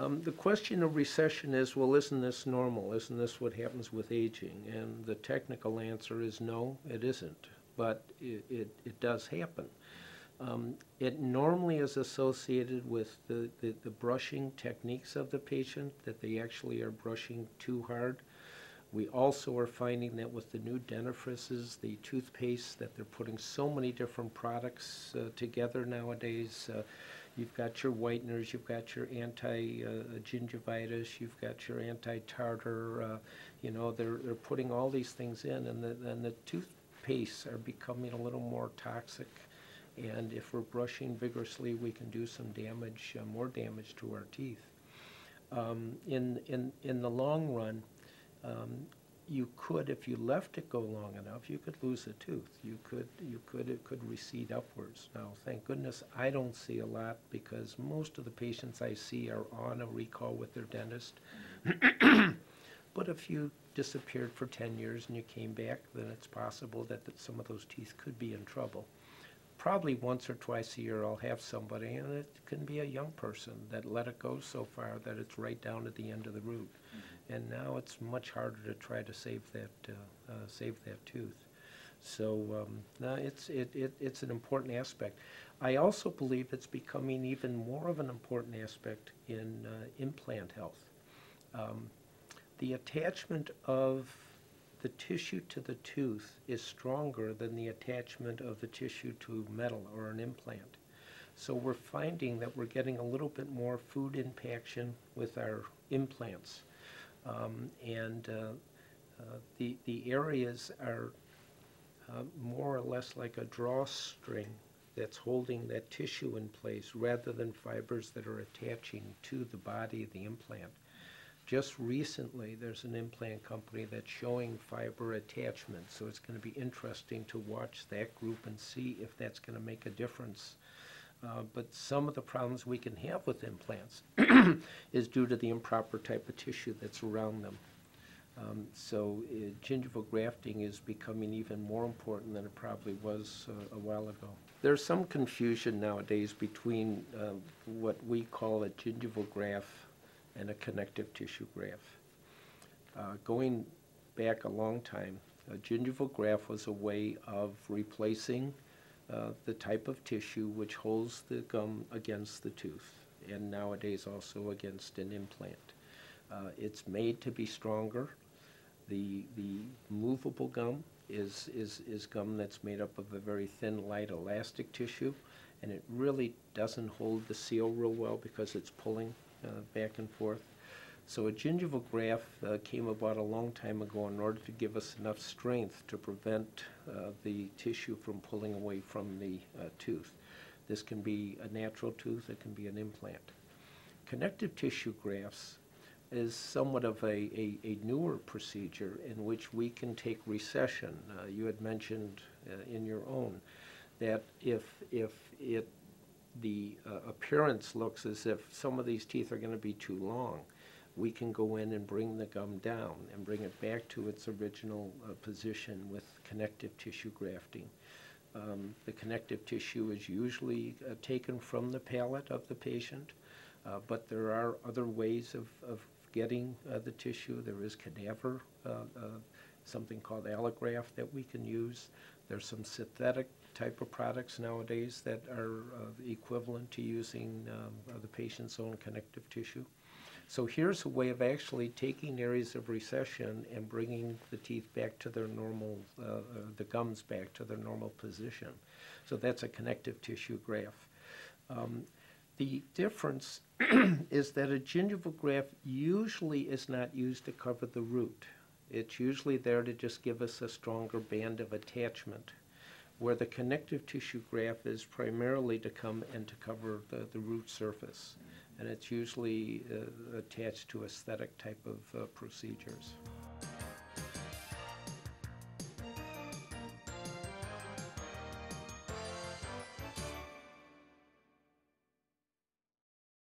The question of recession is, well, isn't this normal? Isn't this what happens with aging? And the technical answer is no, it isn't. But it does happen. It normally is associated with the brushing techniques of the patient, that they actually are brushing too hard. We also are finding that with the new dentifrices, the toothpaste, that they're putting so many different products together nowadays. You've got your whiteners, you've got your anti-gingivitis, you've got your anti-tartar. You know, they're putting all these things in, and the toothpastes are becoming a little more toxic. And if we're brushing vigorously, we can do some damage, more damage to our teeth. In the long run, you could, if you left it go long enough, you could lose a tooth. It could recede upwards. Now, thank goodness I don't see a lot, because most of the patients I see are on a recall with their dentist. But if you disappeared for 10 years and you came back, then it's possible that some of those teeth could be in trouble. Probably once or twice a year I'll have somebody, and it can be a young person that let it go so far that it's right down at the end of the root. And now it's much harder to try to save that tooth. So no, it's an important aspect. I also believe it's becoming even more of an important aspect in implant health. The attachment of the tissue to the tooth is stronger than the attachment of the tissue to metal or an implant. So we're finding that we're getting a little bit more food impaction with our implants. The areas are more or less like a drawstring that's holding that tissue in place, rather than fibers that are attaching to the body of the implant. Just recently, there's an implant company that's showing fiber attachment, so it's going to be interesting to watch that group and see if that's going to make a difference. But some of the problems we can have with implants is due to the improper type of tissue that's around them. Gingival grafting is becoming even more important than it probably was a while ago. There's some confusion nowadays between what we call a gingival graft and a connective tissue graft. Going back a long time, a gingival graft was a way of replacing the type of tissue which holds the gum against the tooth, and nowadays also against an implant. It's made to be stronger. The movable gum is gum that's made up of a very thin, light, elastic tissue, and it really doesn't hold the seal real well because it's pulling back and forth. So a gingival graft came about a long time ago in order to give us enough strength to prevent the tissue from pulling away from the tooth. This can be a natural tooth, it can be an implant. Connective tissue grafts is somewhat of a newer procedure in which we can take recession. You had mentioned in your own that if the appearance looks as if some of these teeth are going to be too long, we can go in and bring the gum down and bring it back to its original position with connective tissue grafting. The connective tissue is usually taken from the palate of the patient, but there are other ways of getting the tissue. There is cadaver, something called allograft that we can use. There's some synthetic type of products nowadays that are equivalent to using the patient's own connective tissue. So here's a way of actually taking areas of recession and bringing the teeth back to their normal, the gums back to their normal position. So that's a connective tissue graft. The difference is that a gingival graft usually is not used to cover the root. It's usually there to just give us a stronger band of attachment, where the connective tissue graft is primarily to come and to cover the root surface. And it's usually attached to aesthetic type of procedures.